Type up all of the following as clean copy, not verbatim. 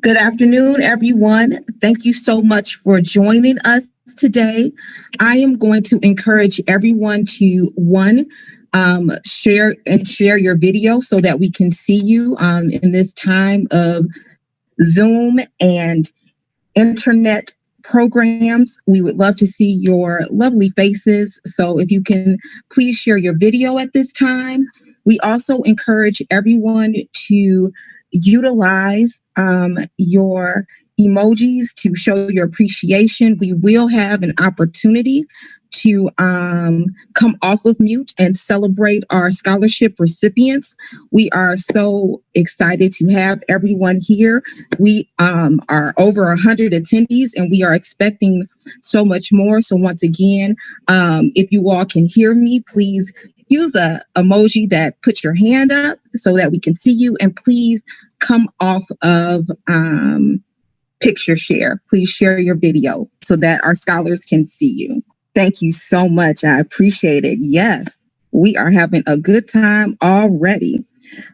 Good afternoon, everyone. Thank you so much for joining us today. I am going to encourage everyone to, share your video so that we can see you in this time of Zoom and internet programs. We would love to see your lovely faces. So if you can please share your video at this time. We also encourage everyone to utilize your emojis to show your appreciation. We will have an opportunity to come off of mute and celebrate our scholarship recipients. We are so excited to have everyone here. We are over 100 attendees and we are expecting so much more. So once again, if you all can hear me, please use a emoji that puts your hand up so that we can see you, and please come off of picture share. Please share your video so that our scholars can see you. Thank you so much. I appreciate it. Yes, we are having a good time already.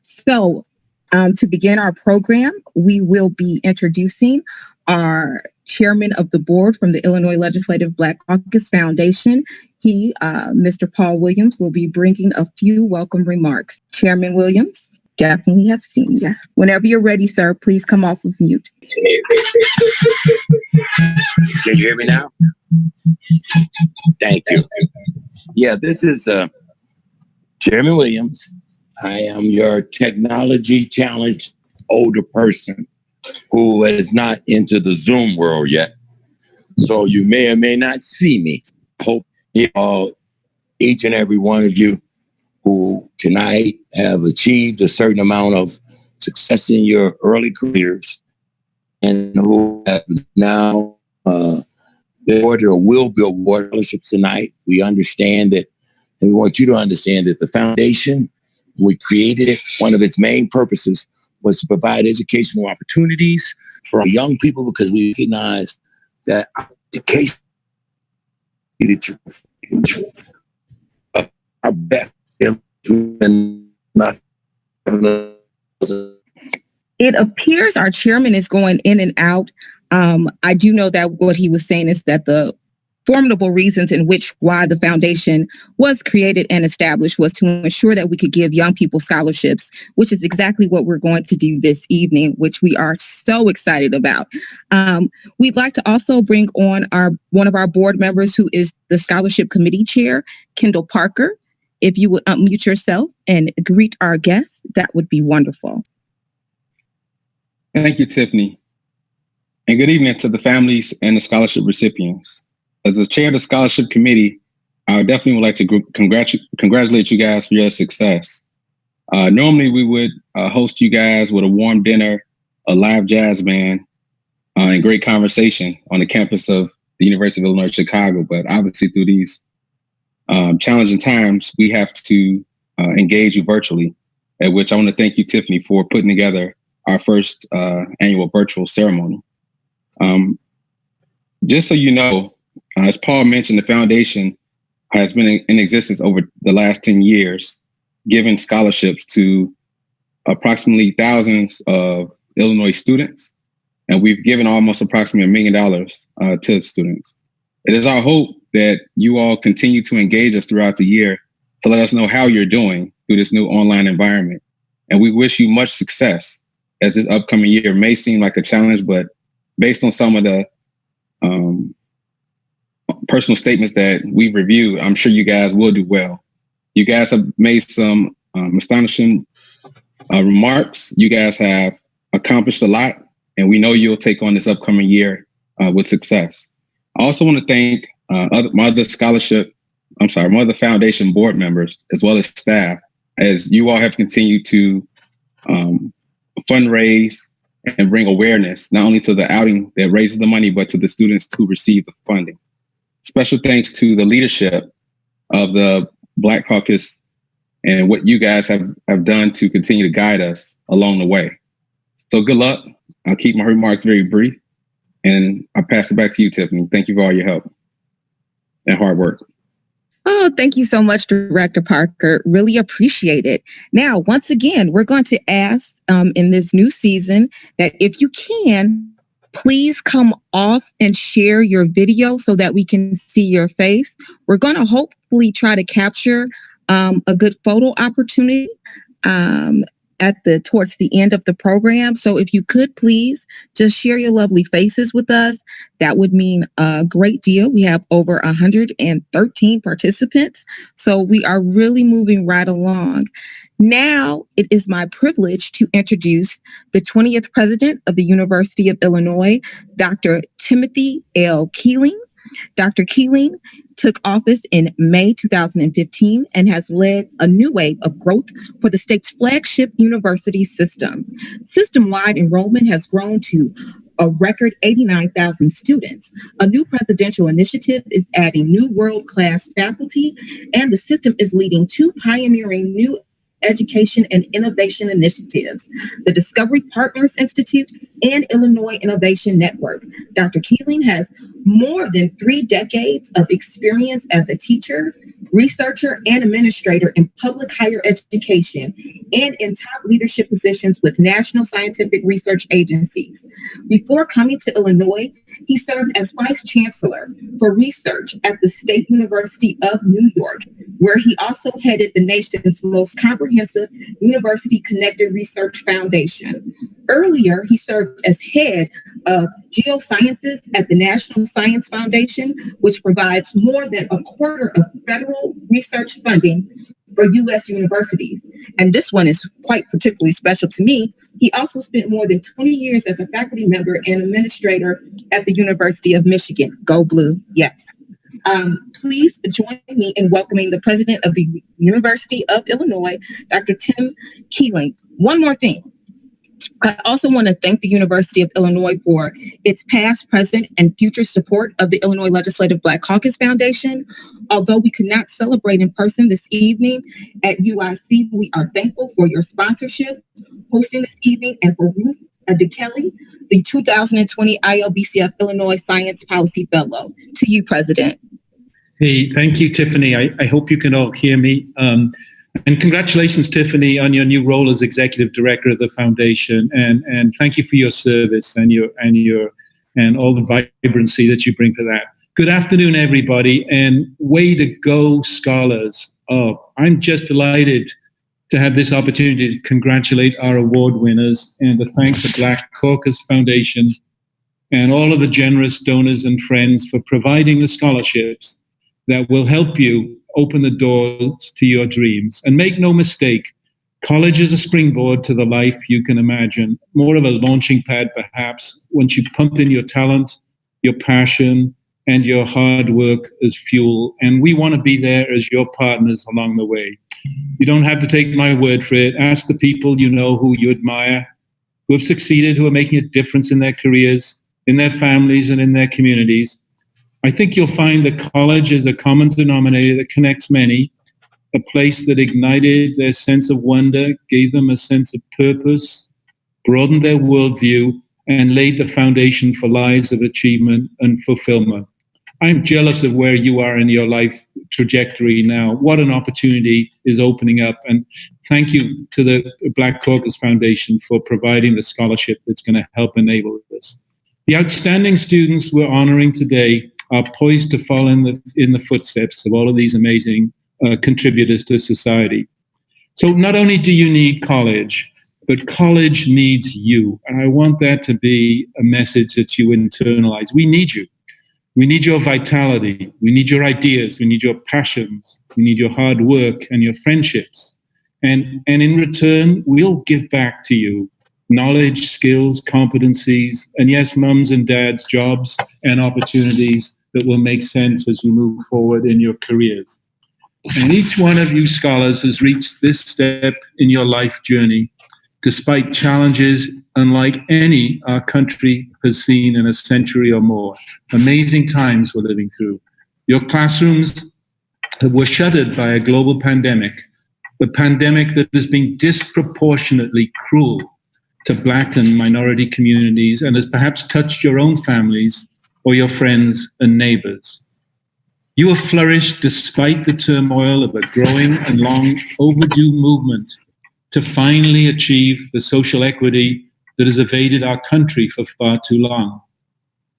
So to begin our program, we will be introducing our chairman of the board from the Illinois Legislative Black Caucus Foundation. He, Mr. Paul Williams, will be bringing a few welcome remarks. Chairman Williams, definitely have seen you. Whenever you're ready, sir, please come off of mute. Can you hear me now? Thank you. Yeah, this is Chairman Williams. I am your technology challenged older person who is not into the Zoom world yet. So you may or may not see me. Hope each and every one of you who tonight have achieved a certain amount of success in your early careers and who have now awarded or will be awarded scholarships tonight. We understand that, and we want you to understand that the foundation, when we created it, one of its main purposes was to provide educational opportunities for young people, because we recognize that education is the truth. Our best. It appears our chairman is going in and out. I do know that what he was saying is that the formidable reasons in why the foundation was created and established was to ensure that we could give young people scholarships, which is exactly what we're going to do this evening, which we are so excited about. We'd like to also bring on one of our board members who is the scholarship committee chair, Kendall Parker. If you would unmute yourself and greet our guests, that would be wonderful. Thank you, Tiffany. And good evening to the families and the scholarship recipients. As the chair of the scholarship committee, I definitely would like to congratulate you guys for your success. Normally, we would host you guys with a warm dinner, a live jazz band, and great conversation on the campus of the University of Illinois Chicago. But obviously, through these challenging times, we have to engage you virtually, at which I want to thank you, Tiffany, for putting together our first annual virtual ceremony. Just so you know, as Paul mentioned, the foundation has been in existence over the last 10 years, giving scholarships to approximately thousands of Illinois students, and we've given almost approximately $1 million to students. It is our hope that you all continue to engage us throughout the year to let us know how you're doing through this new online environment. And we wish you much success, as this upcoming year may seem like a challenge, but based on some of the personal statements that we've reviewed, I'm sure you guys will do well. You guys have made some astonishing remarks. You guys have accomplished a lot, and we know you'll take on this upcoming year with success. I also want to thank my other foundation board members, as well as staff, as you all have continued to fundraise and bring awareness, not only to the outing that raises the money, but to the students who receive the funding. Special thanks to the leadership of the Black Caucus and what you guys have done to continue to guide us along the way. So good luck. I'll keep my remarks very brief, and I'll pass it back to you, Tiffany. Thank you for all your help and hard work. Oh, thank you so much, Director Parker. Really appreciate it. Now, once again, we're going to ask in this new season that if you can, please come off and share your video so that we can see your face. We're going to hopefully try to capture a good photo opportunity towards the end of the program. So if you could please just share your lovely faces with us, that would mean a great deal. We have over 113 participants, so we are really moving right along. Now it is my privilege to introduce the 20th president of the University of Illinois, Dr. Timothy L. Keeling. Dr. Keeling took office in May 2015 and has led a new wave of growth for the state's flagship university system. System-wide enrollment has grown to a record 89,000 students. A new presidential initiative is adding new world-class faculty, and the system is leading two pioneering new education and innovation initiatives, the Discovery Partners Institute and Illinois Innovation Network. Dr. Keeling has more than 3 decades of experience as a teacher, researcher, and administrator in public higher education and in top leadership positions with national scientific research agencies. Before coming to Illinois, he served as Vice Chancellor for Research at the State University of New York, where he also headed the nation's most comprehensive university-connected research foundation. Earlier, he served as head of geosciences at the National Science Foundation, which provides more than a quarter of federal research funding for U.S. universities. And this one is quite particularly special to me. He also spent more than 20 years as a faculty member and administrator at the University of Michigan. Go Blue, yes. Please join me in welcoming the president of the University of Illinois, Dr. Tim Keeling. One more thing. I also want to thank the University of Illinois for its past, present, and future support of the Illinois Legislative Black Caucus Foundation. Although we could not celebrate in person this evening at UIC, we are thankful for your sponsorship, hosting this evening, and for Ruth Kelley, the 2020 ILBCF Illinois Science Policy Fellow. To you, President. Hey, thank you, Tiffany. I hope you can all hear me. And congratulations, Tiffany, on your new role as Executive Director of the Foundation. And thank you for your service and all the vibrancy that you bring to that. Good afternoon, everybody, and way to go, scholars. Oh, I'm just delighted to have this opportunity to congratulate our award winners and to thank the Black Caucus Foundation and all of the generous donors and friends for providing the scholarships that will help you open the doors to your dreams. And make no mistake, college is a springboard to the life you can imagine, more of a launching pad perhaps, once you pump in your talent, your passion, and your hard work as fuel. And we want to be there as your partners along the way. You don't have to take my word for it. Ask the people you know who you admire, who have succeeded, who are making a difference in their careers, in their families, and in their communities. I think you'll find that college is a common denominator that connects many, a place that ignited their sense of wonder, gave them a sense of purpose, broadened their worldview, and laid the foundation for lives of achievement and fulfillment. I'm jealous of where you are in your life trajectory now. What an opportunity is opening up. And thank you to the Black Caucus Foundation for providing the scholarship that's going to help enable this. The outstanding students we're honoring today are poised to follow in the footsteps of all of these amazing contributors to society. So not only do you need college, but college needs you. And I want that to be a message that you internalize. We need you. We need your vitality. We need your ideas. We need your passions. We need your hard work and your friendships. And in return, we'll give back to you knowledge, skills, competencies, and yes, mums and dads, jobs and opportunities that will make sense as you move forward in your careers. And each one of you scholars has reached this step in your life journey, despite challenges unlike any our country has seen in a century or more. Amazing times we're living through. Your classrooms were shuttered by a global pandemic, the pandemic that has been disproportionately cruel to Black and minority communities and has perhaps touched your own families or your friends and neighbors. You have flourished despite the turmoil of a growing and long overdue movement to finally achieve the social equity that has evaded our country for far too long.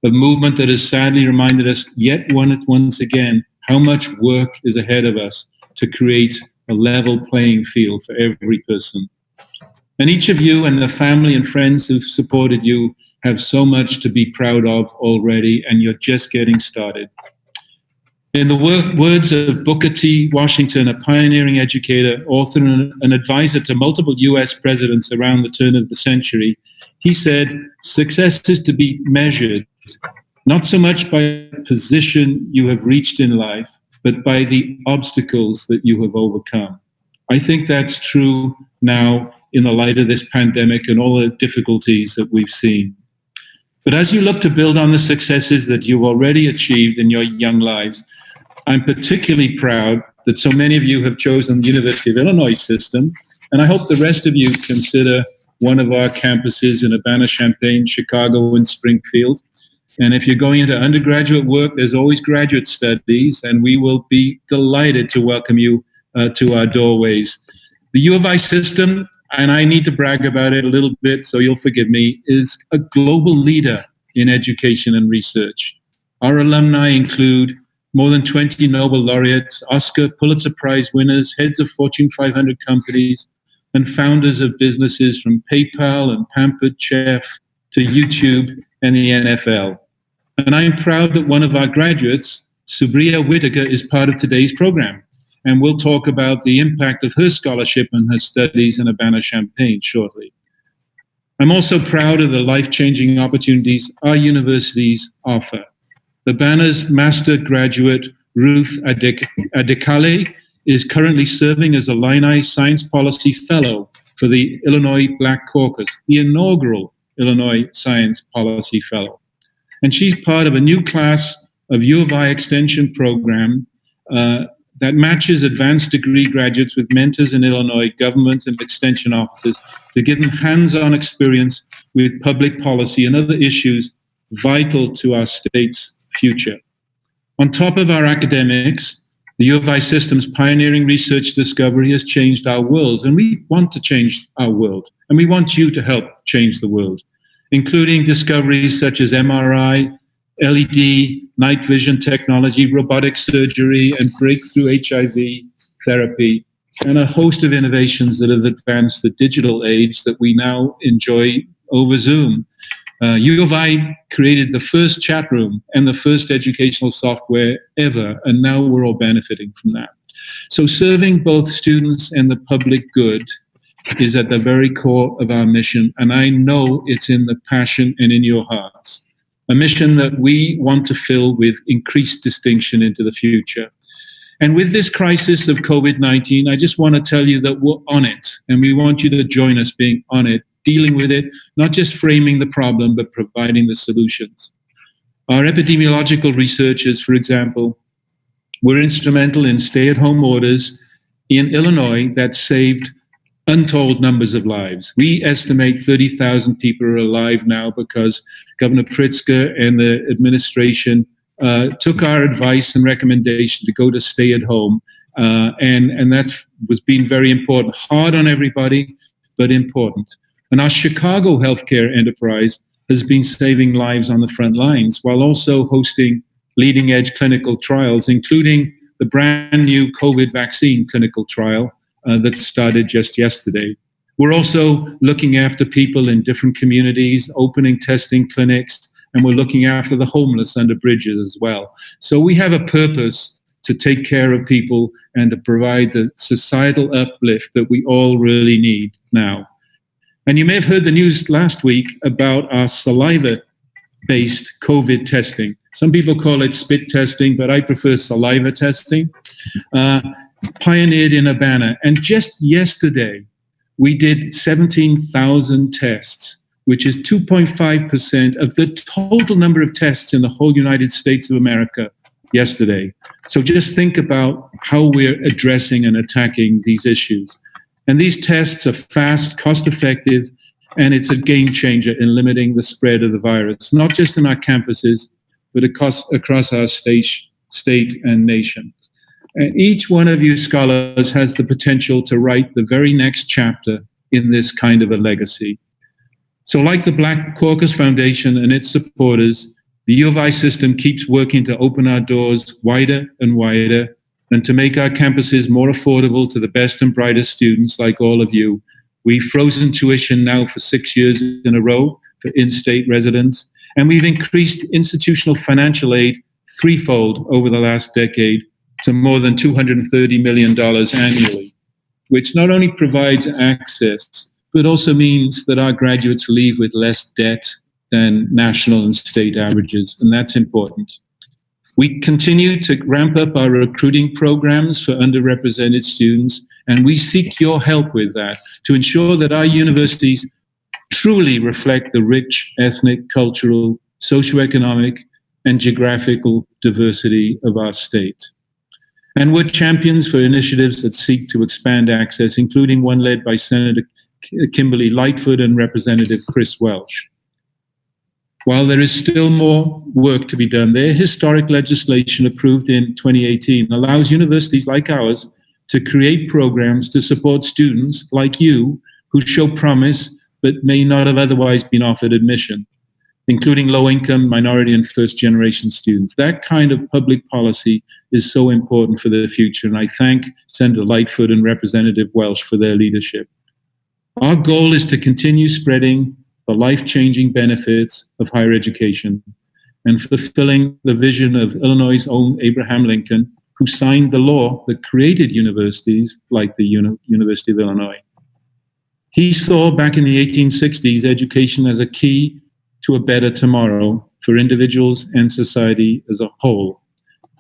A movement that has sadly reminded us yet once again how much work is ahead of us to create a level playing field for every person. And each of you and the family and friends who've supported you have so much to be proud of already, and you're just getting started. In the words of Booker T. Washington, a pioneering educator, author, and an advisor to multiple US presidents around the turn of the century, he said, "Success is to be measured not so much by the position you have reached in life, but by the obstacles that you have overcome." I think that's true now in the light of this pandemic and all the difficulties that we've seen. But as you look to build on the successes that you've already achieved in your young lives, I'm particularly proud that so many of you have chosen the University of Illinois system, and I hope the rest of you consider one of our campuses in Urbana-Champaign, Chicago, and Springfield. And if you're going into undergraduate work, there's always graduate studies, and we will be delighted to welcome you to our doorways. The U of I system, and I need to brag about it a little bit, so you'll forgive me, is a global leader in education and research. Our alumni include more than 20 Nobel laureates, Oscar, Pulitzer Prize winners, heads of Fortune 500 companies, and founders of businesses from PayPal and Pampered Chef to YouTube and the NFL. And I'm proud that one of our graduates, Subriya Whitaker, is part of today's program. And we'll talk about the impact of her scholarship and her studies in Urbana-Champaign shortly. I'm also proud of the life-changing opportunities our universities offer. Urbana's master graduate, Ruth Adekale, is currently serving as a Illini Science Policy Fellow for the Illinois Black Caucus, the inaugural Illinois Science Policy Fellow. And she's part of a new class of U of I extension program that matches advanced degree graduates with mentors in Illinois government and extension offices to give them hands-on experience with public policy and other issues vital to our state's future. On top of our academics, the U of I system's pioneering research discovery has changed our world, and we want to change our world, and we want you to help change the world, including discoveries such as MRI, LED, night vision technology, robotic surgery, and breakthrough HIV therapy, and a host of innovations that have advanced the digital age that we now enjoy over Zoom. U of I created the first chat room and the first educational software ever, and now we're all benefiting from that. So serving both students and the public good is at the very core of our mission, and I know it's in the passion and in your hearts. A mission that we want to fill with increased distinction into the future. And with this crisis of COVID-19, I just want to tell you that we're on it, and we want you to join us being on it, dealing with it, not just framing the problem, but providing the solutions. Our epidemiological researchers, for example, were instrumental in stay-at-home orders in Illinois that saved untold numbers of lives. We estimate 30,000 people are alive now because Governor Pritzker and the administration took our advice and recommendation to go to stay at home. And that's was being very important. Hard on everybody, but important. And our Chicago healthcare enterprise has been saving lives on the front lines while also hosting leading edge clinical trials, including the brand new COVID vaccine clinical trial that started just yesterday. We're also looking after people in different communities, opening testing clinics, and we're looking after the homeless under bridges as well. So we have a purpose to take care of people and to provide the societal uplift that we all really need now. And you may have heard the news last week about our saliva-based COVID testing. Some people call it spit testing, but I prefer saliva testing. Pioneered in Urbana. And just yesterday, we did 17,000 tests, which is 2.5% of the total number of tests in the whole United States of America yesterday. So just think about how we're addressing and attacking these issues. And these tests are fast, cost-effective, and it's a game changer in limiting the spread of the virus, not just in our campuses, but across our state state, and nation. And each one of you scholars has the potential to write the very next chapter in this kind of a legacy. So like the Black Caucus Foundation and its supporters, the U of I system keeps working to open our doors wider and wider and to make our campuses more affordable to the best and brightest students like all of you. We've frozen tuition now for 6 years in a row for in-state residents, and we've increased institutional financial aid threefold over the last decade to more than $230 million annually, which not only provides access, but also means that our graduates leave with less debt than national and state averages, and that's important. We continue to ramp up our recruiting programs for underrepresented students, and we seek your help with that to ensure that our universities truly reflect the rich ethnic, cultural, socioeconomic, and geographical diversity of our state. And we're champions for initiatives that seek to expand access, including one led by Senator Kimberly Lightfoot and Representative Chris Welch. While there is still more work to be done, their historic legislation approved in 2018 allows universities like ours to create programs to support students like you who show promise but may not have otherwise been offered admission, including low-income, minority, and first-generation students. That kind of public policy is so important for the future, and I thank Senator Lightfoot and Representative Welch for their leadership. Our goal is to continue spreading the life-changing benefits of higher education and fulfilling the vision of Illinois' own Abraham Lincoln, who signed the law that created universities like the University of Illinois. He saw back in the 1860s education as a key to a better tomorrow for individuals and society as a whole.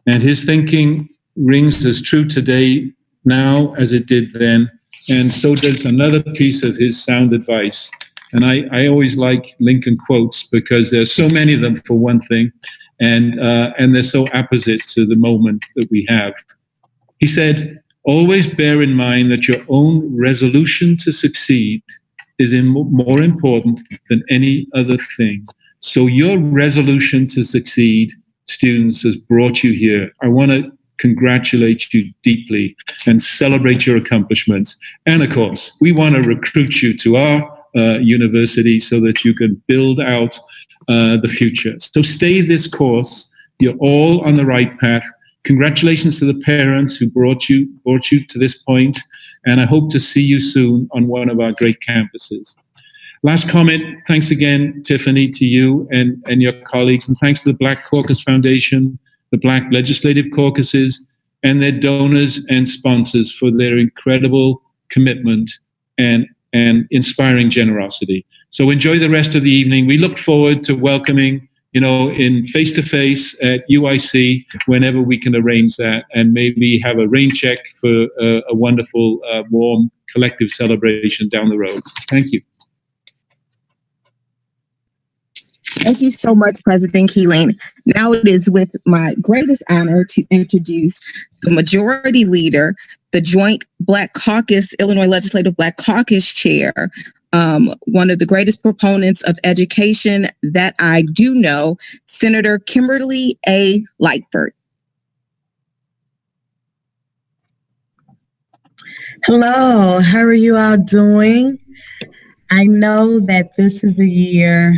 And his thinking rings as true today now as it did then, and so does another piece of his sound advice. And I always like Lincoln quotes because there's so many of them for one thing, and they're so apposite to the moment that we have. He said, always bear in mind that your own resolution to succeed is more important than any other thing. So your resolution to succeed, students, has brought you here. I want to congratulate you deeply and celebrate your accomplishments. And of course, we want to recruit you to our university so that you can build out the future. So stay this course. You're all on the right path. Congratulations to the parents who brought you to this point, and I hope to see you soon on one of our great campuses. Last comment, thanks again, Tiffany, to you and your colleagues, and thanks to the Black Caucus Foundation, the Black Legislative Caucuses, and their donors and sponsors for their incredible commitment and inspiring generosity. So enjoy the rest of the evening. We look forward to welcoming in face-to-face at UIC whenever we can arrange that, and maybe have a rain check for a wonderful, warm, collective celebration down the road. Thank you. Thank you so much, President Keeling. Now it is with my greatest honor to introduce the Majority Leader, the Joint Black Caucus, Illinois Legislative Black Caucus Chair, one of the greatest proponents of education that I do know, Senator Kimberly A. Lightfoot. Hello, how are you all doing? I know that this is a year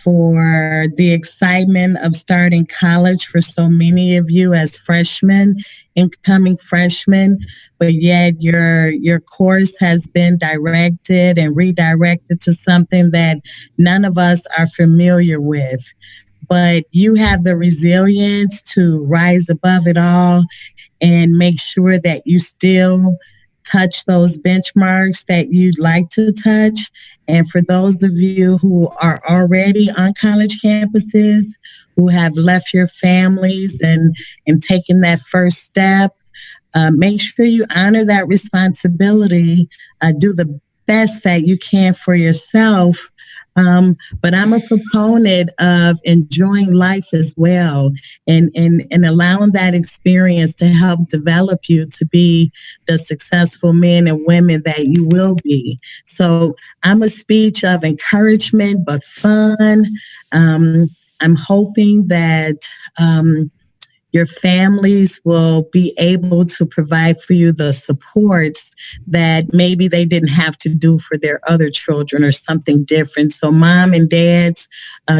for the excitement of starting college for so many of you as freshmen, incoming freshmen, but yet your course has been directed and redirected to something that none of us are familiar with. But you have the resilience to rise above it all and make sure that you still touch those benchmarks that you'd like to touch. And for those of you who are already on college campuses, who have left your families and taken that first step, make sure you honor that responsibility, do the best that you can for yourself. But I'm a proponent of enjoying life as well and allowing that experience to help develop you to be the successful men and women that you will be. So I'm a speech of encouragement, but fun. I'm hoping that Your families will be able to provide for you the supports that maybe they didn't have to do for their other children or something different. So mom and dads,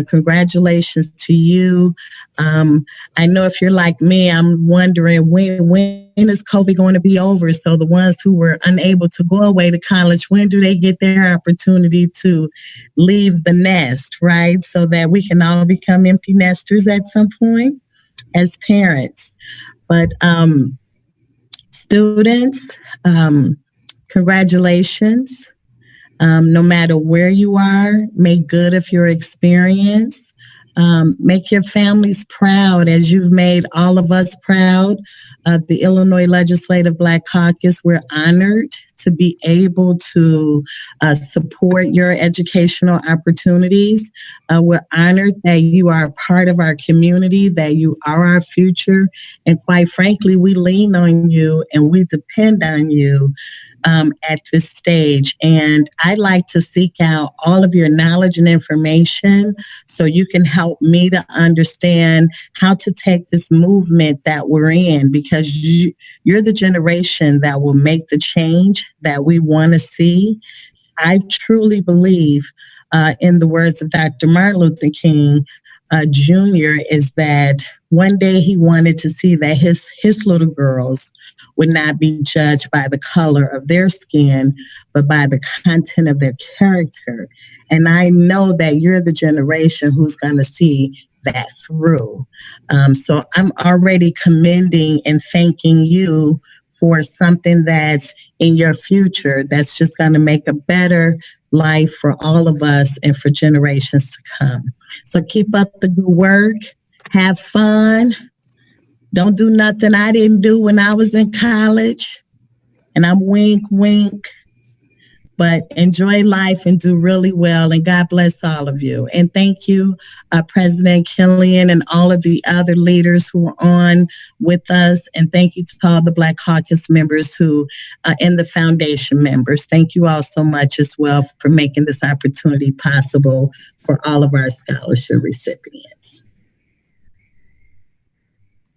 congratulations to you. I know if you're like me, I'm wondering when is COVID going to be over? So the ones who were unable to go away to college, when do they get their opportunity to leave the nest, right? So that we can all become empty nesters at some point as parents. But students, congratulations. No matter where you are, make good of your experience. Make your families proud as you've made all of us proud. The Illinois Legislative Black Caucus, we're honored to be able to support your educational opportunities. We're honored that you are a part of our community, that you are our future. And quite frankly, we lean on you and we depend on you at this stage. And I'd like to seek out all of your knowledge and information so you can help me to understand how to take this movement that we're in, because you're the generation that will make the change that we want to see. I truly believe, in the words of Dr. Martin Luther King Jr., is that one day he wanted to see that his little girls would not be judged by the color of their skin, but by the content of their character. And I know that you're the generation who's going to see that through. So I'm already commending and thanking you for something that's in your future that's just going to make a better life for all of us and for generations to come. So keep up the good work. Have fun. Don't do nothing I didn't do when I was in college. And I'm wink, wink. But enjoy life and do really well. And God bless all of you. And thank you, President Kelley and all of the other leaders who are on with us. And thank you to all the Black Caucus members who and the foundation members. Thank you all so much as well for making this opportunity possible for all of our scholarship recipients.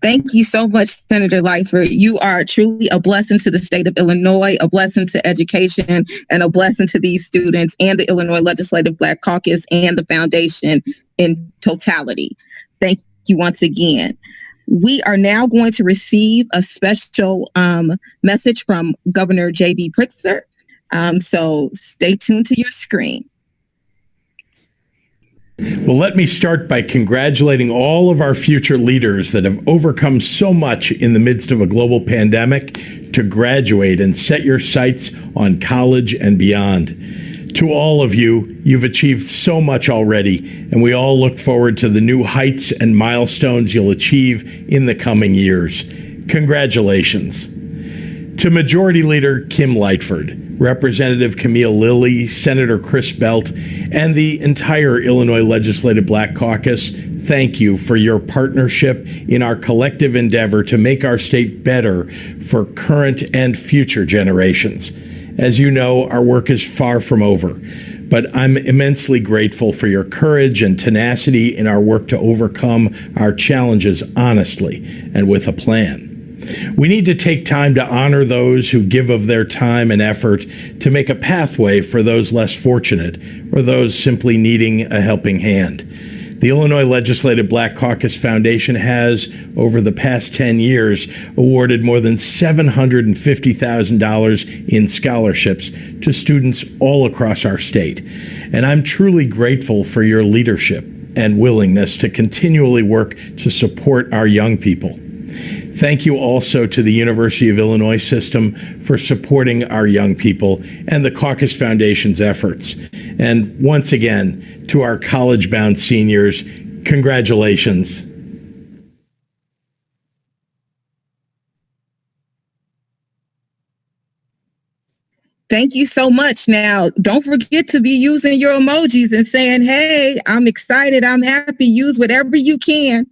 Thank you so much, Senator Lightfoot. You are truly a blessing to the state of Illinois, a blessing to education, and a blessing to these students and the Illinois Legislative Black Caucus and the foundation in totality. Thank you once again. We are now going to receive a special message from Governor J.B. Pritzker. So stay tuned to your screen. Well, let me start by congratulating all of our future leaders that have overcome so much in the midst of a global pandemic to graduate and set your sights on college and beyond. To all of you, you've achieved so much already, and we all look forward to the new heights and milestones you'll achieve in the coming years. Congratulations. To Majority Leader Kim Lightford, Representative Camille Lilly, Senator Chris Belt, and the entire Illinois Legislative Black Caucus, thank you for your partnership in our collective endeavor to make our state better for current and future generations. As you know, our work is far from over, but I'm immensely grateful for your courage and tenacity in our work to overcome our challenges honestly and with a plan. We need to take time to honor those who give of their time and effort to make a pathway for those less fortunate or those simply needing a helping hand. The Illinois Legislative Black Caucus Foundation has, over the past 10 years, awarded more than $750,000 in scholarships to students all across our state. And I'm truly grateful for your leadership and willingness to continually work to support our young people. Thank you also to the University of Illinois system for supporting our young people and the Caucus Foundation's efforts. And once again, to our college-bound seniors, congratulations. Thank you so much. Now, don't forget to be using your emojis and saying, hey, I'm excited, I'm happy. Use whatever you can.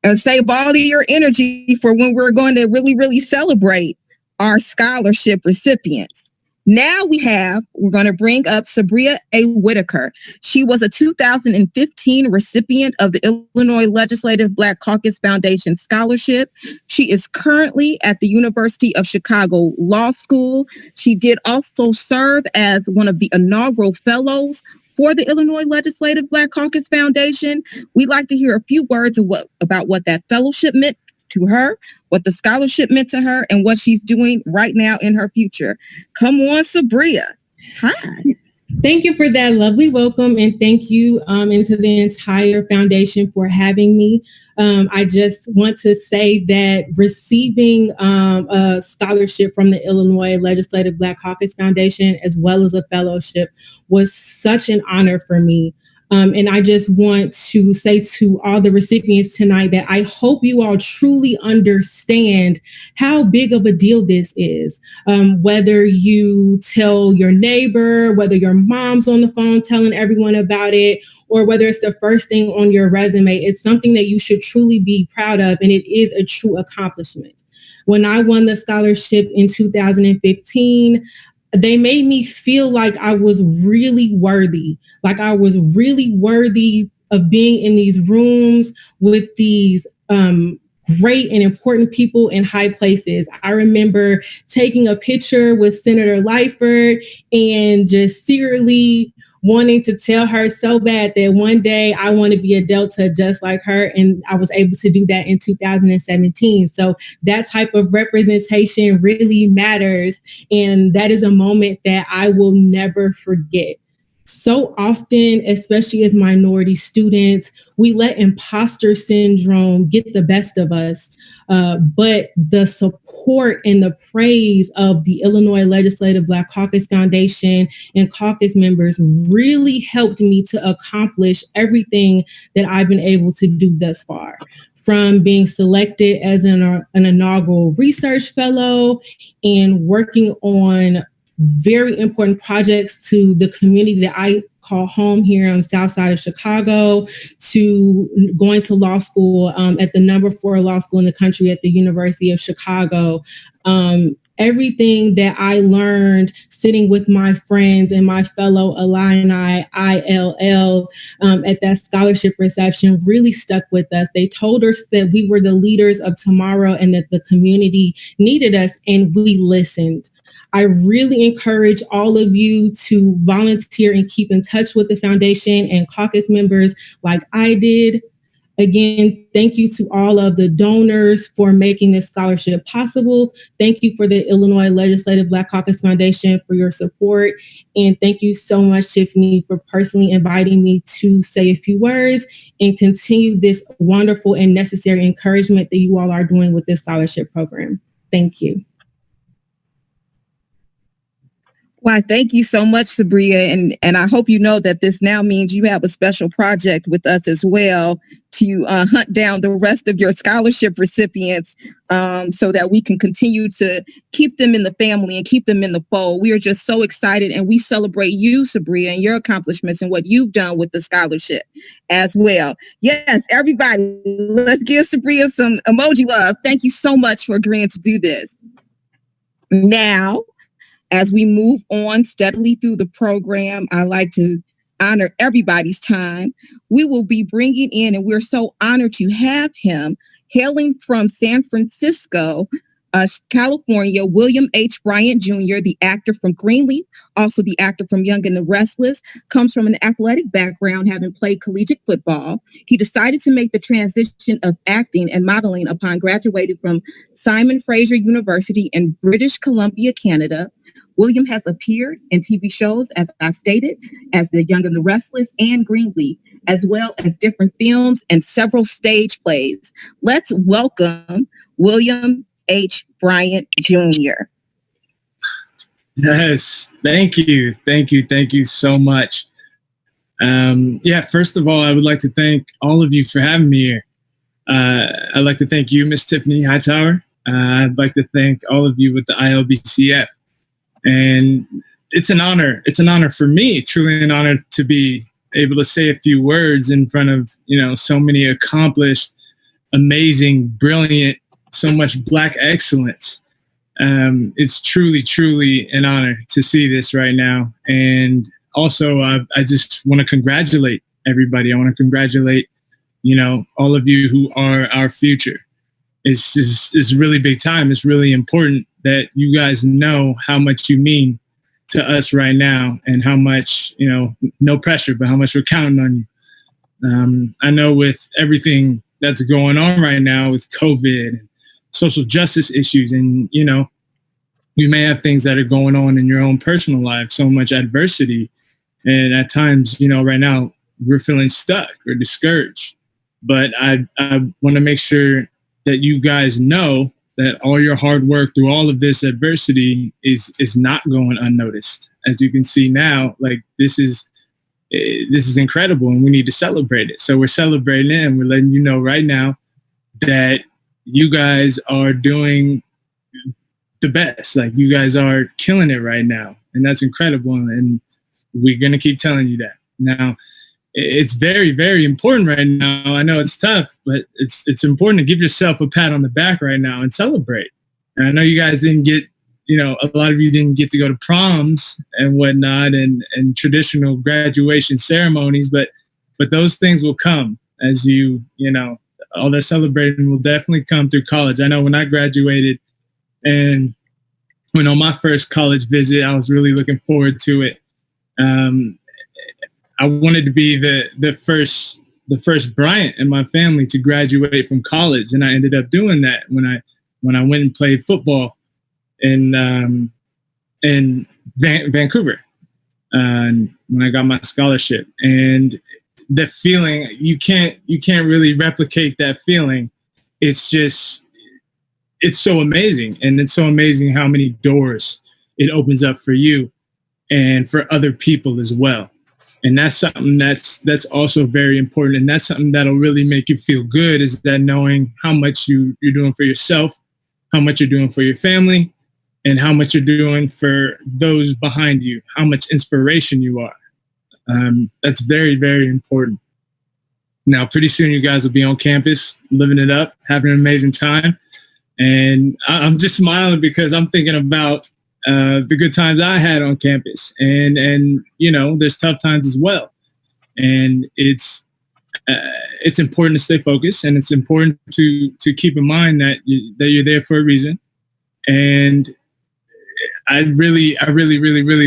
And save all of your energy for when we're going to really, really celebrate our scholarship recipients. Now we're going to bring up Sabria A. Whitaker. She was a 2015 recipient of the Illinois Legislative Black Caucus Foundation Scholarship. She is currently at the University of Chicago Law School. She did also serve as one of the inaugural fellows for the Illinois Legislative Black Caucus Foundation. We'd like to hear a few words about what that fellowship meant to her, what the scholarship meant to her, and what she's doing right now in her future. Come on, Sabria. Hi. Thank you for that lovely welcome, and thank you and to the entire foundation for having me. I just want to say that receiving a scholarship from the Illinois Legislative Black Caucus Foundation, as well as a fellowship, was such an honor for me. And I just want to say to all the recipients tonight that I hope you all truly understand how big of a deal this is. Whether you tell your neighbor, whether your mom's on the phone telling everyone about it, or whether it's the first thing on your resume, it's something that you should truly be proud of, and it is a true accomplishment. When I won the scholarship in 2015, they made me feel like I was really worthy, of being in these rooms with these great and important people in high places. I remember taking a picture with Senator Lightford and just secretly wanting to tell her so bad that one day I want to be a Delta just like her. And I was able to do that in 2017. So that type of representation really matters. And that is a moment that I will never forget. So often, especially as minority students, we let imposter syndrome get the best of us. But the support and the praise of the Illinois Legislative Black Caucus Foundation and caucus members really helped me to accomplish everything that I've been able to do thus far. From being selected as an inaugural research fellow and working on very important projects to the community that I call home here on the south side of Chicago, to going to law school at the number 4 law school in the country at the University of Chicago. Everything that I learned sitting with my friends and my fellow Illini ILL at that scholarship reception really stuck with us. They told us that we were the leaders of tomorrow and that the community needed us, and we listened. I really encourage all of you to volunteer and keep in touch with the foundation and caucus members like I did. Again, thank you to all of the donors for making this scholarship possible. Thank you for the Illinois Legislative Black Caucus Foundation for your support. And thank you so much, Tiffany, for personally inviting me to say a few words and continue this wonderful and necessary encouragement that you all are doing with this scholarship program. Thank you. Why, thank you so much, Sabria. And I hope you know that this now means you have a special project with us as well to hunt down the rest of your scholarship recipients so that we can continue to keep them in the family and keep them in the fold. We are just so excited, and we celebrate you, Sabria, and your accomplishments and what you've done with the scholarship as well. Yes, everybody, let's give Sabria some emoji love. Thank you so much for agreeing to do this. Now, as we move on steadily through the program, I like to honor everybody's time. We will be bringing in, and we're so honored to have him, hailing from San Francisco, California, William H. Bryant Jr., the actor from Greenleaf, also the actor from Young and the Restless, comes from an athletic background, having played collegiate football. He decided to make the transition of acting and modeling upon graduating from Simon Fraser University in British Columbia, Canada. William has appeared in TV shows, as I've stated, as the Young and the Restless and Greenleaf, as well as different films and several stage plays. Let's welcome William H. Bryant Jr. Yes, thank you. Thank you so much. First of all, I would like to thank all of you for having me here. I'd like to thank you, Miss Tiffany Hightower. I'd like to thank all of you with the ILBCF. And it's an honor. It's an honor for me, truly an honor to be able to say a few words in front of, so many accomplished, amazing, brilliant, so much Black excellence. It's truly, truly an honor to see this right now. And also, I just want to congratulate everybody. I want to congratulate, all of you who are our future. It's really big time. It's really important that you guys know how much you mean to us right now, and how much, no pressure, but how much we're counting on you. I know with everything that's going on right now with COVID and social justice issues, and, you may have things that are going on in your own personal life, so much adversity. And at times, right now we're feeling stuck or discouraged. But I want to make sure that you guys know that all your hard work through all of this adversity is not going unnoticed. As you can see now, like this is incredible, and we need to celebrate it. So we're celebrating it, and we're letting you know right now that you guys are doing the best. Like, you guys are killing it right now, and that's incredible. And we're going to keep telling you that. Now, it's very, very important right now. I know it's tough, but it's important to give yourself a pat on the back right now and celebrate. And I know you guys didn't get, a lot of you didn't get to go to proms and whatnot, and traditional graduation ceremonies, but those things will come as all that celebrating will definitely come through college. I know when I graduated and went on my first college visit, I was really looking forward to it. I wanted to be the first Bryant in my family to graduate from college, and I ended up doing that when I went and played football in Vancouver, when I got my scholarship. And the feeling, you can't really replicate that feeling. It's so amazing, and it's so amazing how many doors it opens up for you and for other people as well. And that's something that's also very important. And that's something that'll really make you feel good, is that knowing how much you're doing for yourself, how much you're doing for your family, and how much you're doing for those behind you, how much inspiration you are. That's very, very important. Now, pretty soon you guys will be on campus, living it up, having an amazing time. And I'm just smiling because I'm thinking about the good times I had on campus, and there's tough times as well. And it's important to stay focused, and it's important to keep in mind that you're there for a reason. And I really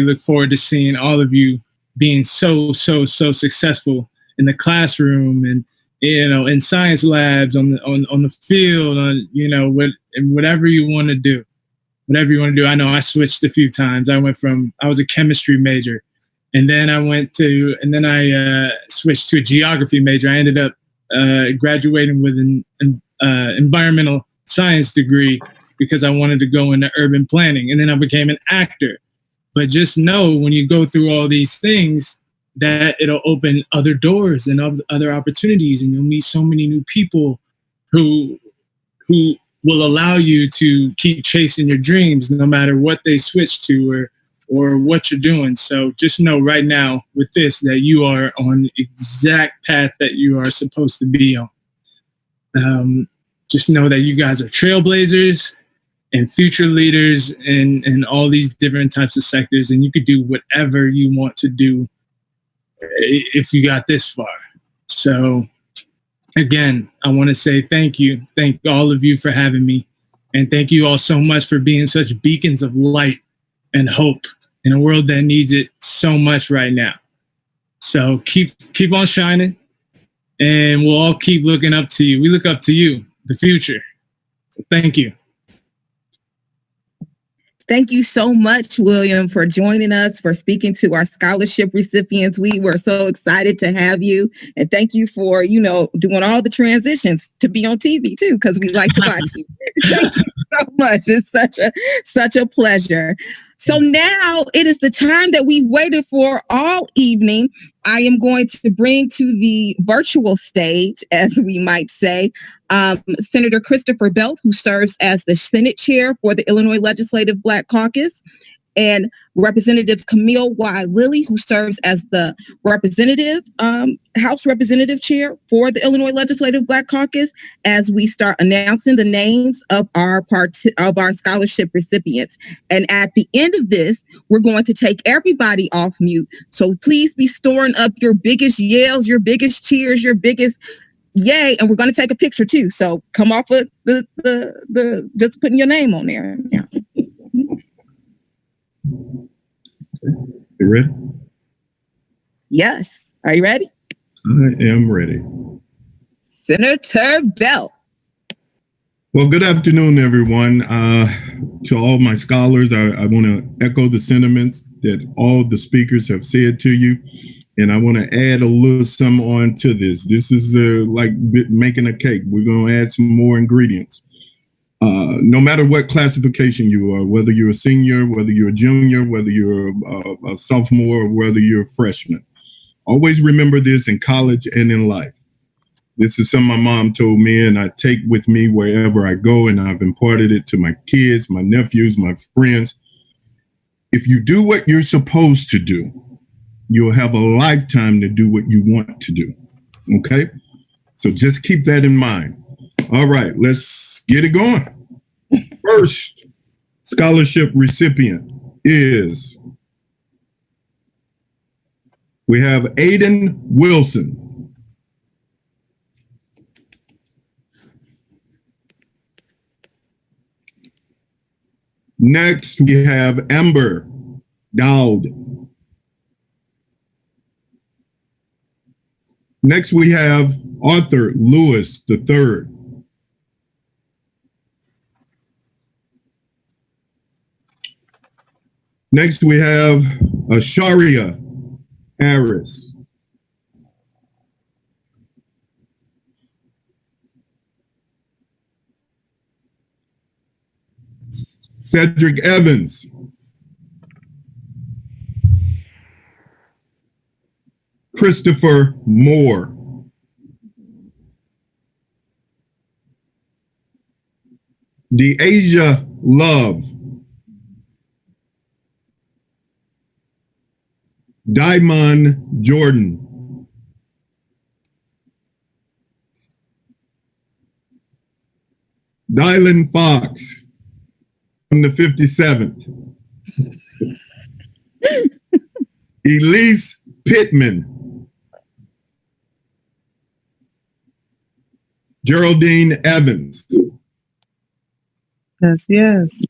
look forward to seeing all of you being so successful in the classroom, and in science labs, on the field, whatever you want to do. Whatever you want to do. I know I switched a few times. I was a chemistry major, and then I switched to a geography major. I ended up graduating with an environmental science degree because I wanted to go into urban planning, and then I became an actor. But just know, when you go through all these things, that it'll open other doors and other opportunities, and you'll meet so many new people who will allow you to keep chasing your dreams, no matter what they switch to or what you're doing. So just know right now with this, that you are on the exact path that you are supposed to be on. Just know that you guys are trailblazers and future leaders in all these different types of sectors, and you could do whatever you want to do if you got this far. So again, I want to say thank you. Thank all of you for having me. And thank you all so much for being such beacons of light and hope in a world that needs it so much right now. So keep on shining, and we'll all keep looking up to you. We look up to you, the future. So thank you. Thank you so much, William, for joining us, for speaking to our scholarship recipients. We were so excited to have you. And thank you for, doing all the transitions to be on TV too, because we like to watch you. Thank you so much. It's such a pleasure. So now it is the time that we've waited for all evening. I am going to bring to the virtual stage, as we might say, Senator Christopher Belt, who serves as the Senate Chair for the Illinois Legislative Black Caucus, and Representative Camille Y. Lilly, who serves as the House Representative Chair for the Illinois Legislative Black Caucus, as we start announcing the names of our scholarship recipients. And at the end of this, we're going to take everybody off mute. So please be storing up your biggest yells, your biggest cheers, your biggest yay, and we're going to take a picture too. So come off of the just putting your name on there. Yeah. You ready? Yes. Are you ready? I am ready. Senator Bell. Well, good afternoon, everyone. To all my scholars, I want to echo the sentiments that all the speakers have said to you. And I want to add a little some on to this. This is like making a cake. We're going to add some more ingredients. No matter what classification you are, whether you're a senior, whether you're a junior, whether you're a sophomore, or whether you're a freshman, always remember this in college and in life. This is something my mom told me, and I take with me wherever I go, and I've imparted it to my kids, my nephews, my friends. If you do what you're supposed to do, you'll have a lifetime to do what you want to do. Okay? So just keep that in mind. All right, let's get it going. First scholarship recipient is, we have Aiden Wilson. Next, we have Amber Dowd. Next, we have Arthur Lewis III. Next, we have Asharia Harris. Cedric Evans. Christopher Moore. Deasia Love. Diamond Jordan. Dylan Fox from the 57th. Elise Pittman. Geraldine Evans. Yes, yes.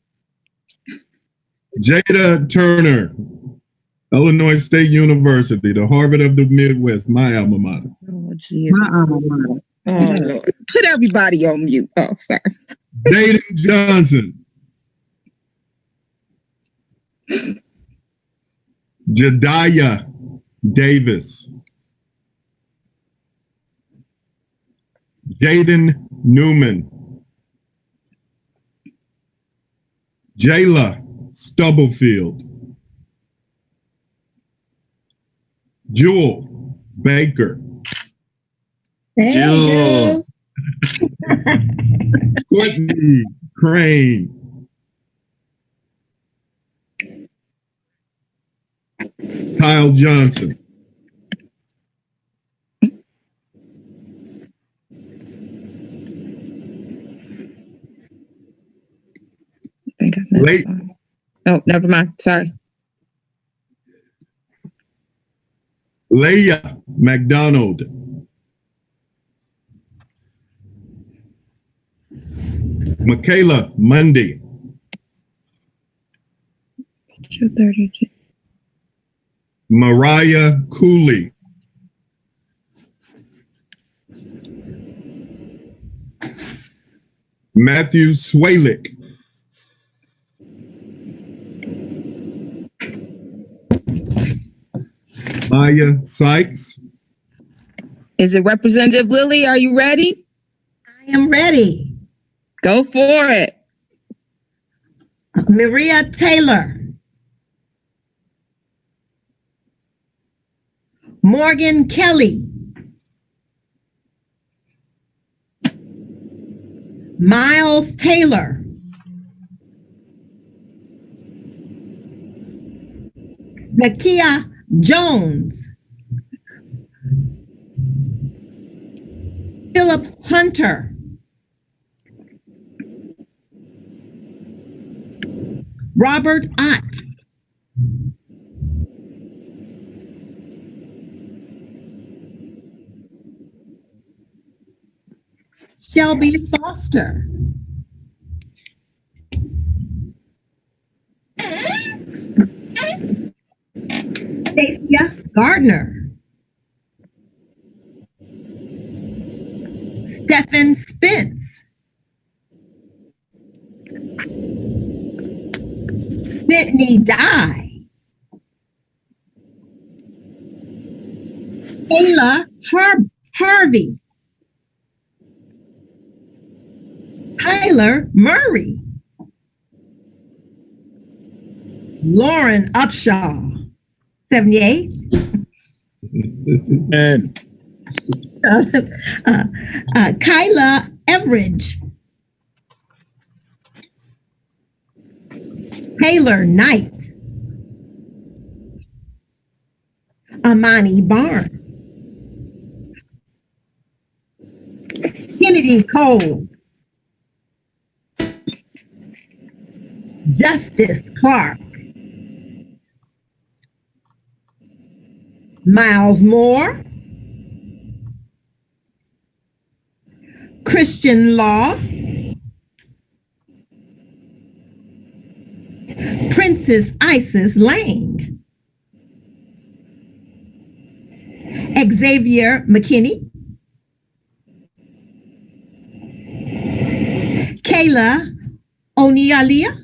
Jada Turner, Illinois State University, the Harvard of the Midwest, my alma mater. Oh, Jesus. My alma mater. Oh, Lord. Put everybody on mute. Oh, sorry. Jadyn Johnson. Jediah Davis. Jadyn Newman. Jayla Stubblefield. Jewel Baker. Hey, Jewel. Courtney Crane. Kyle Johnson. I think I missed one. Oh, never mind. Sorry. Leah McDonald. Michaela Mundy. 232. Mariah Cooley. Matthew Swalek. Maya Sykes. Is it Representative Lilly? Are you ready? I am ready. Go for it. Maria Taylor. Morgan Kelley. Miles Taylor. Nakia Jones. Philip Hunter. Robert Ott. Shelby Foster. Stacia Gardner. Stephen Spence. Sydney Dye. Kayla Harvey. Tyler Murray. Lauren Upshaw, 78. And Kyla Everidge. Taylor Knight. Amani Barnes. Kennedy Cole. Justice Clark. Miles Moore. Christian Law. Princess Isis Lang. Xavier McKinney. Kayla Onialia.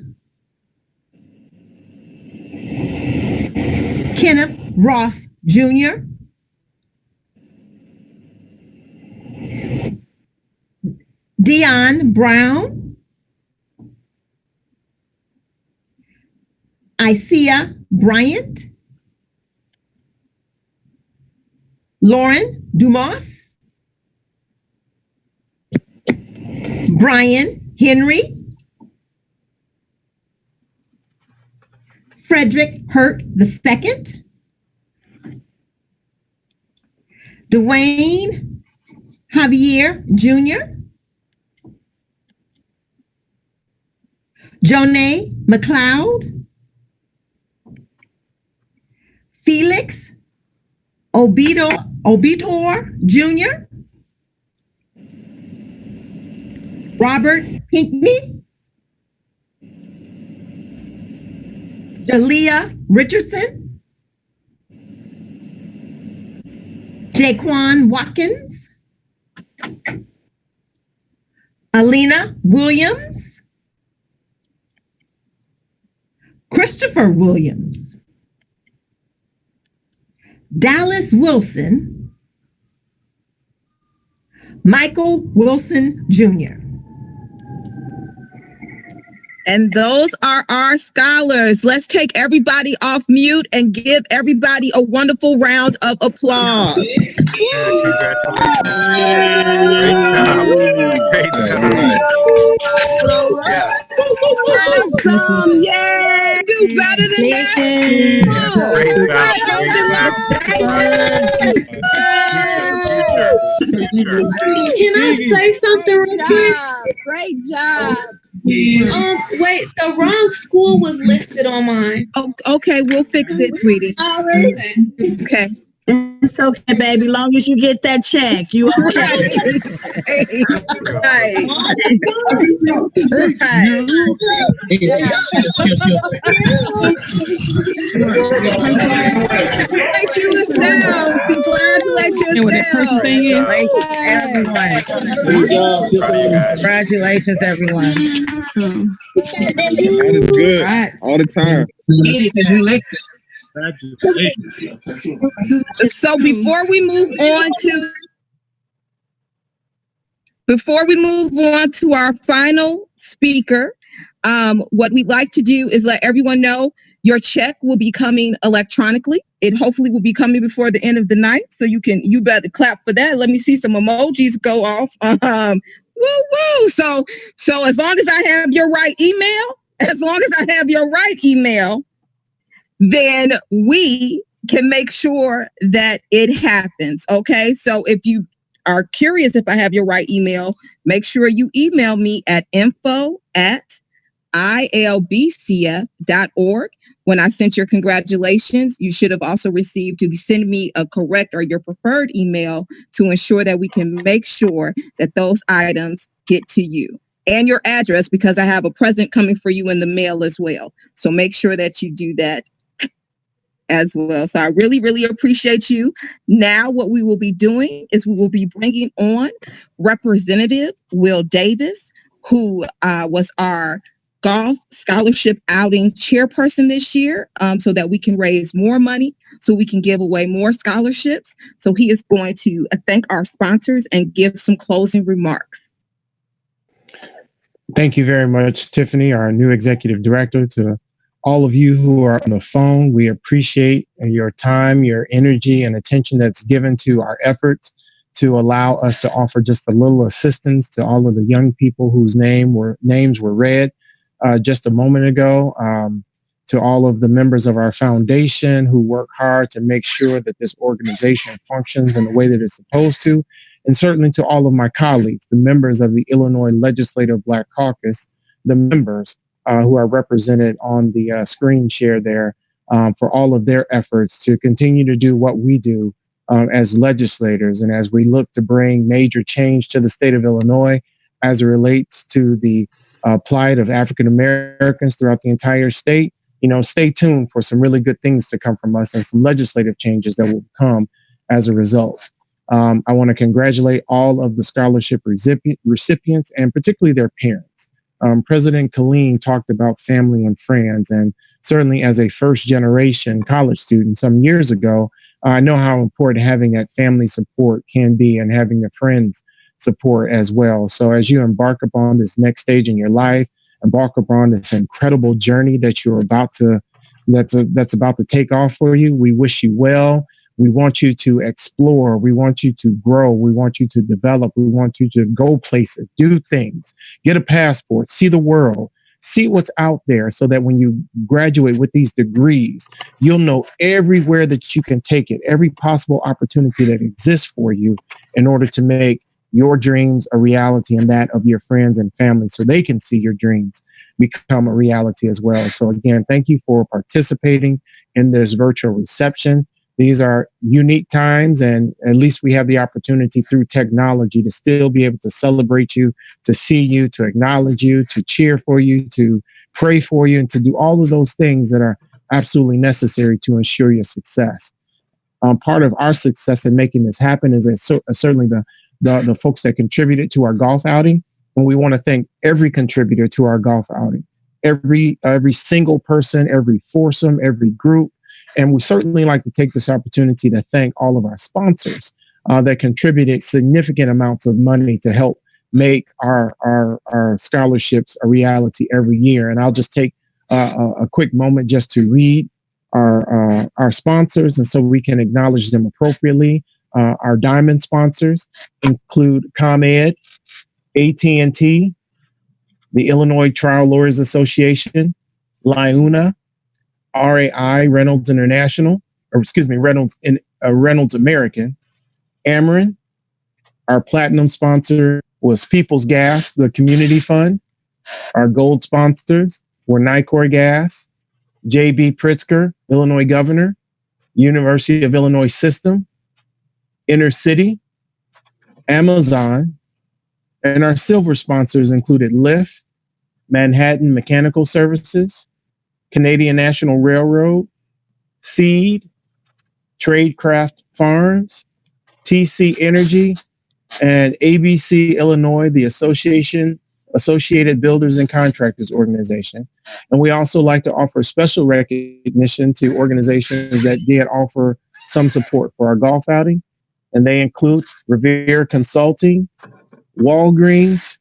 Kenneth Ross Jr. Dion Brown. Isaiah Bryant. Lauren Dumas. Brian Henry. Frederick Hurt II. Dwayne Javier Jr. Jonay McLeod. Felix Obitor Jr. Robert Pinkney. Jalea Richardson. Jaquan Watkins. Alina Williams. Christopher Williams. Dallas Wilson. Michael Wilson Jr. And those are our scholars. Let's take everybody off mute and give everybody a wonderful round of applause. Awesome. Yay! Do better than that. Can I say something real quick? Great job. Wait, the wrong school was listed on mine. Oh, okay, we'll fix it, sweetie. Okay. It's okay, baby. Long as you get that check, you okay. Congratulate yourselves. Congratulations, everyone. That is good. Right. All the time. So before we move on to our final speaker, what we'd like to do is let everyone know your check will be coming electronically. It hopefully will be coming before the end of the night. So you better clap for that. Let me see some emojis go off. Woo woo. So as long as I have your right email, then we can make sure that it happens. Okay. So if you are curious if I have your right email, make sure you email me at info@ilbcf.org. When I sent your congratulations, you should have also received to send me a correct or your preferred email to ensure that we can make sure that those items get to you. And your address, because I have a present coming for you in the mail as well. So make sure that you do that as well. So I really, really appreciate you. Now what we will be doing is we will be bringing on Representative Will Davis, who was our golf scholarship outing chairperson this year, so that we can raise more money, so we can give away more scholarships. So he is going to thank our sponsors and give some closing remarks. Thank you very much, Tiffany, our new executive director. To all of you who are on the phone, we appreciate your time, your energy, and attention that's given to our efforts to allow us to offer just a little assistance to all of the young people whose names were read just a moment ago, to all of the members of our foundation who work hard to make sure that this organization functions in the way that it's supposed to, and certainly to all of my colleagues, the members of the Illinois Legislative Black Caucus, the members who are represented on the screen share there, for all of their efforts to continue to do what we do as legislators, and as we look to bring major change to the state of Illinois as it relates to the plight of African Americans throughout the entire state. Stay tuned for some really good things to come from us and some legislative changes that will come as a result. I want to congratulate all of the scholarship recipients and particularly their parents. President Kelley talked about family and friends, and certainly as a first generation college student some years ago, I know how important having that family support can be, and having the friends support as well. So as you embark upon this next stage in your life, embark upon this incredible journey that you're that's about to take off for you, we wish you well. We want you to explore. We want you to grow. We want you to develop. We want you to go places, do things, get a passport, see the world, see what's out there, so that when you graduate with these degrees, you'll know everywhere that you can take it, every possible opportunity that exists for you in order to make your dreams a reality, and that of your friends and family, so they can see your dreams become a reality as well. So again, thank you for participating in this virtual reception. These are unique times, and at least we have the opportunity through technology to still be able to celebrate you, to see you, to acknowledge you, to cheer for you, to pray for you, and to do all of those things that are absolutely necessary to ensure your success. Part of our success in making this happen is certainly the folks that contributed to our golf outing. And we want to thank every contributor to our golf outing, every single person, every foursome, every group. And we certainly like to take this opportunity to thank all of our sponsors that contributed significant amounts of money to help make our scholarships a reality every year. And I'll just take a quick moment just to read our sponsors, and so we can acknowledge them appropriately. Our diamond sponsors include ComEd, AT&T, the Illinois Trial Lawyers Association, LIUNA, RAI, Reynolds International, Reynolds American, Ameren. Our platinum sponsor was People's Gas, the Community Fund. Our gold sponsors were Nicor Gas, J.B. Pritzker, Illinois Governor, University of Illinois System, Inner City, Amazon, and our silver sponsors included Lyft, Manhattan Mechanical Services, Canadian National Railroad, Seed, Tradecraft Farms, TC Energy, and ABC Illinois, the Associated Builders and Contractors Organization. And we also like to offer special recognition to organizations that did offer some support for our golf outing. And they include Revere Consulting, Walgreens,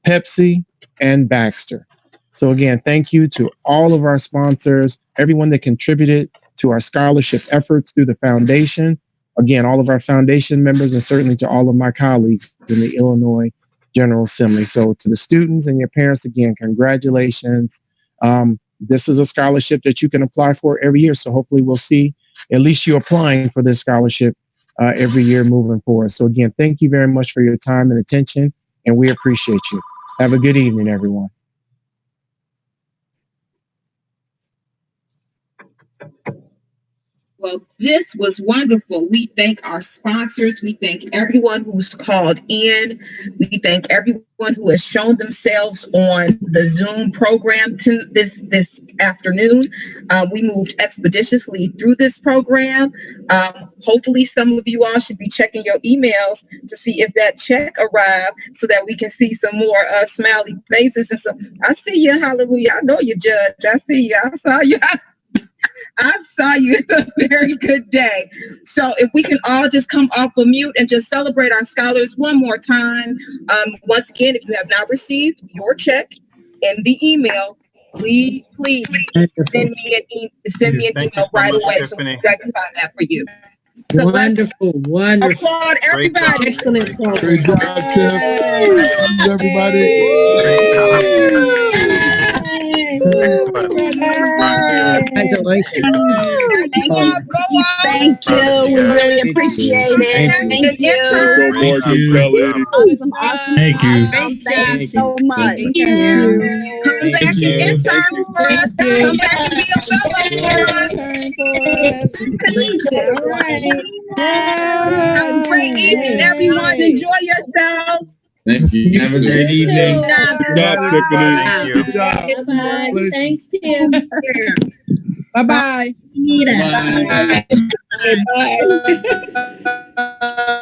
Pepsi, and Baxter. So again, thank you to all of our sponsors, everyone that contributed to our scholarship efforts through the foundation. Again, all of our foundation members, and certainly to all of my colleagues in the Illinois General Assembly. So to the students and your parents, again, congratulations. this is a scholarship that you can apply for every year. So hopefully we'll see at least you applying for this scholarship every year moving forward. So again, thank you very much for your time and attention, and we appreciate you. Have a good evening, everyone. Well, this was wonderful. We thank our sponsors. We thank everyone who's called in. We thank everyone who has shown themselves on the Zoom program this afternoon. We moved expeditiously through this program. Hopefully, some of you all should be checking your emails to see if that check arrived so that we can see some more smiley faces. And so I see you. Hallelujah. I know you, Judge. I see you. I saw you. I saw you. It's a very good day. So if we can all just come off of mute and just celebrate our scholars one more time. Once again, if you have not received your check in the email, please send me an email right away so we can rectify that for you. So wonderful. Applaud everybody. Excellent. Great job, Tim. Everybody. Thank you. We really appreciate it. Thank you. Thank you. Thank you so much. Come back and intern for us. Come back and be a fellow for us. Have a great evening, everyone. Enjoy yourselves. Thank you. Have a great evening. Good job, Tiffany. Good job. Bye. Thanks, Tim. Bye-bye. Bye. Bye.